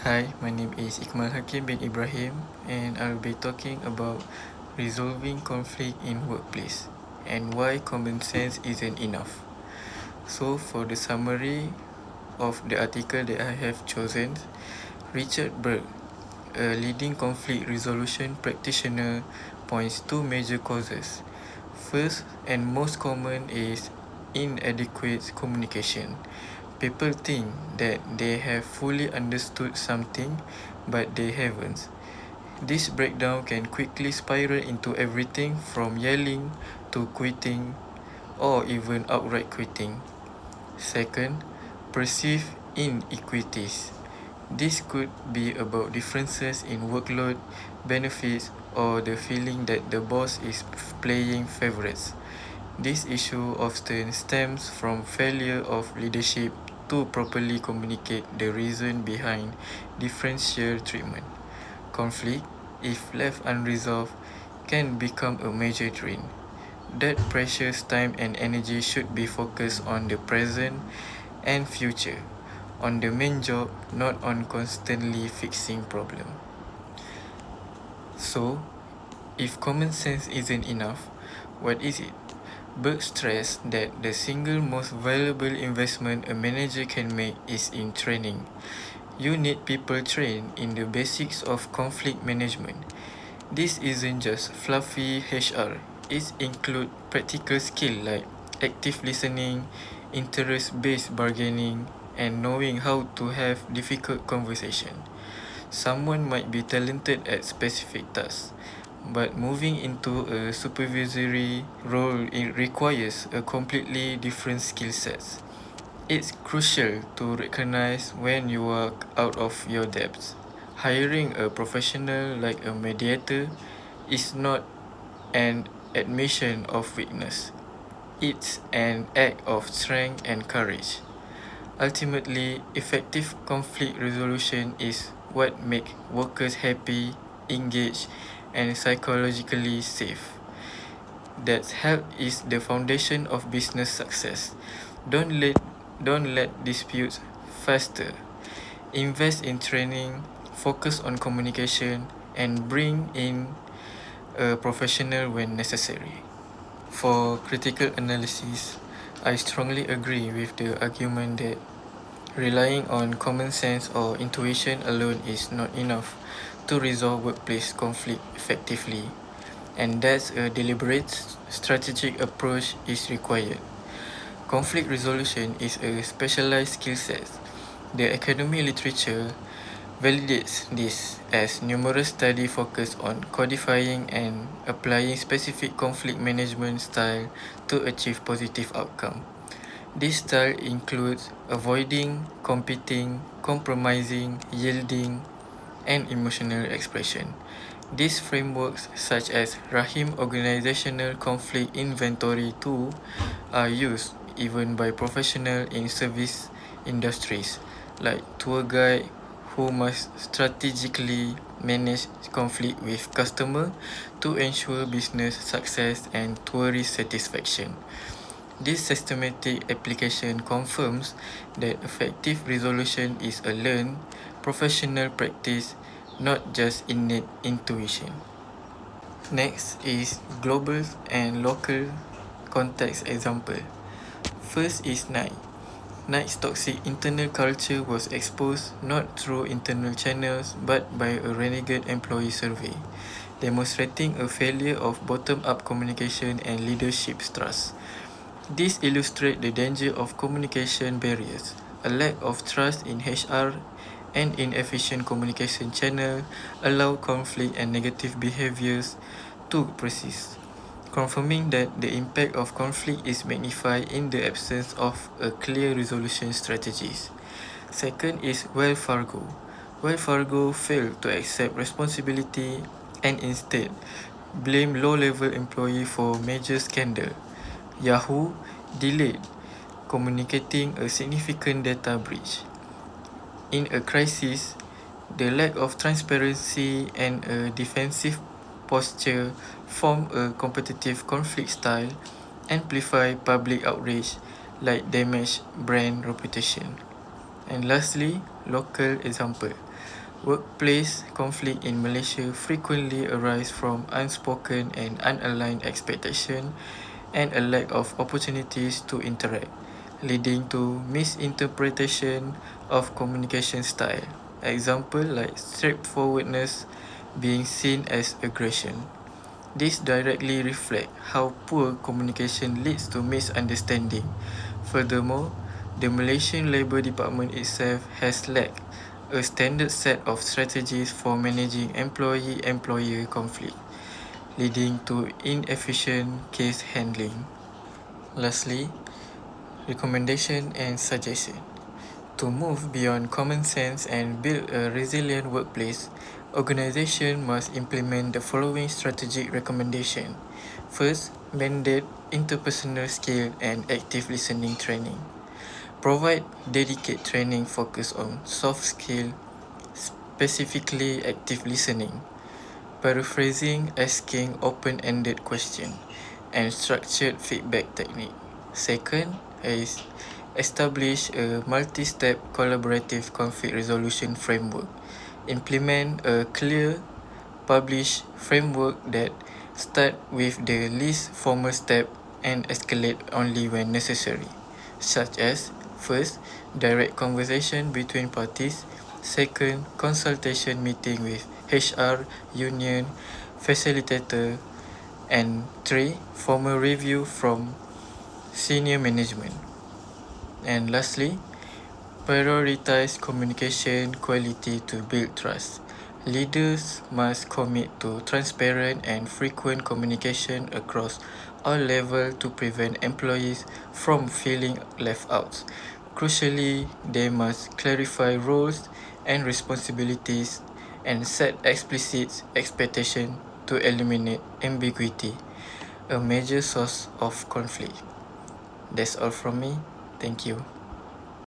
Hi, my name is Ikmal Hakim bin Ibrahim, and I'll be talking about resolving conflict in workplace and why common sense isn't enough. So, for the summary of the article that I have chosen, Richard Berg, a leading conflict resolution practitioner, points two major causes. First and most common is inadequate communication. People think that they have fully understood something, but they haven't. This breakdown can quickly spiral into everything from yelling to quitting or even outright quitting. Second, perceived inequities. This could be about differences in workload, benefits, or the feeling that the boss is playing favorites. This issue often stems from failure of leadership to properly communicate the reason behind differential treatment. Conflict, if left unresolved, can become a major drain. That precious time and energy should be focused on the present and future, on the main job, not on constantly fixing problem. So, if common sense isn't enough, what is it? Berg stressed that the single most valuable investment a manager can make is in training. You need people trained in the basics of conflict management. This isn't just fluffy HR. It includes practical skills like active listening, interest-based bargaining, and knowing how to have difficult conversation. Someone might be talented at specific tasks, but moving into a supervisory role it requires a completely different skill sets. It's crucial to recognize when you are out of your depth. Hiring a professional like a mediator is not an admission of weakness. It's an act of strength and courage. Ultimately, effective conflict resolution is what makes workers happy, engaged, and psychologically safe. That help is the foundation of business success. Don't let don't let disputes fester. Invest in training, focus on communication, and bring in a professional when necessary. For critical analysis, I strongly agree with the argument that relying on common sense or intuition alone is not enough to resolve workplace conflict effectively, and that a deliberate strategic approach is required. Conflict resolution is a specialized skill set. The academic literature validates this as numerous studies focus on codifying and applying specific conflict management style to achieve positive outcome. This style includes avoiding, competing, compromising, yielding, and emotional expression. These frameworks, such as Rahim Organizational Conflict Inventory tool, are used even by professionals in service industries like tour guide who must strategically manage conflict with customer to ensure business success and tourist satisfaction. This systematic application confirms that effective resolution is a learned, professional practice, not just innate intuition. Next is global and local context example. First is Nike. Nike's toxic internal culture was exposed not through internal channels but by a renegade employee survey, demonstrating a failure of bottom-up communication and leadership trust. This illustrates the danger of communication barriers. A lack of trust in HR and inefficient communication channel allow conflict and negative behaviors to persist, confirming that the impact of conflict is magnified in the absence of a clear resolution strategies. Second is Wells Fargo. Wells Fargo failed to accept responsibility and instead blame low-level employee for major scandal. Yahoo delayed communicating a significant data breach. In a crisis, the lack of transparency and a defensive posture form a competitive conflict style, amplify public outrage like damage brand reputation. And lastly, local example. Workplace conflict in Malaysia frequently arise from unspoken and unaligned expectation and a lack of opportunities to interact, leading to misinterpretation of communication style. Example like straightforwardness being seen as aggression. This directly reflects how poor communication leads to misunderstanding. Furthermore, the Malaysian Labour Department itself has lacked a standard set of strategies for managing employee-employer conflict, leading to inefficient case handling. Lastly, recommendation and suggestion. To move beyond common sense and build a resilient workplace, organizations must implement the following strategic recommendation. First, mandate interpersonal skill and active listening training. Provide dedicated training focused on soft skill, specifically active listening, paraphrasing, asking open-ended questions, and structured feedback technique. Second is establish a multi-step collaborative conflict resolution framework. Implement a clear, published framework that start with the least formal step and escalate only when necessary, such as first, direct conversation between parties, second, consultation meeting with HR, union, facilitator, and three, formal review from senior management. And lastly, prioritize communication quality to build trust. Leaders must commit to transparent and frequent communication across all levels to prevent employees from feeling left out. Crucially, they must clarify roles and responsibilities and set explicit expectations to eliminate ambiguity, a major source of conflict. That's all from me. Thank you.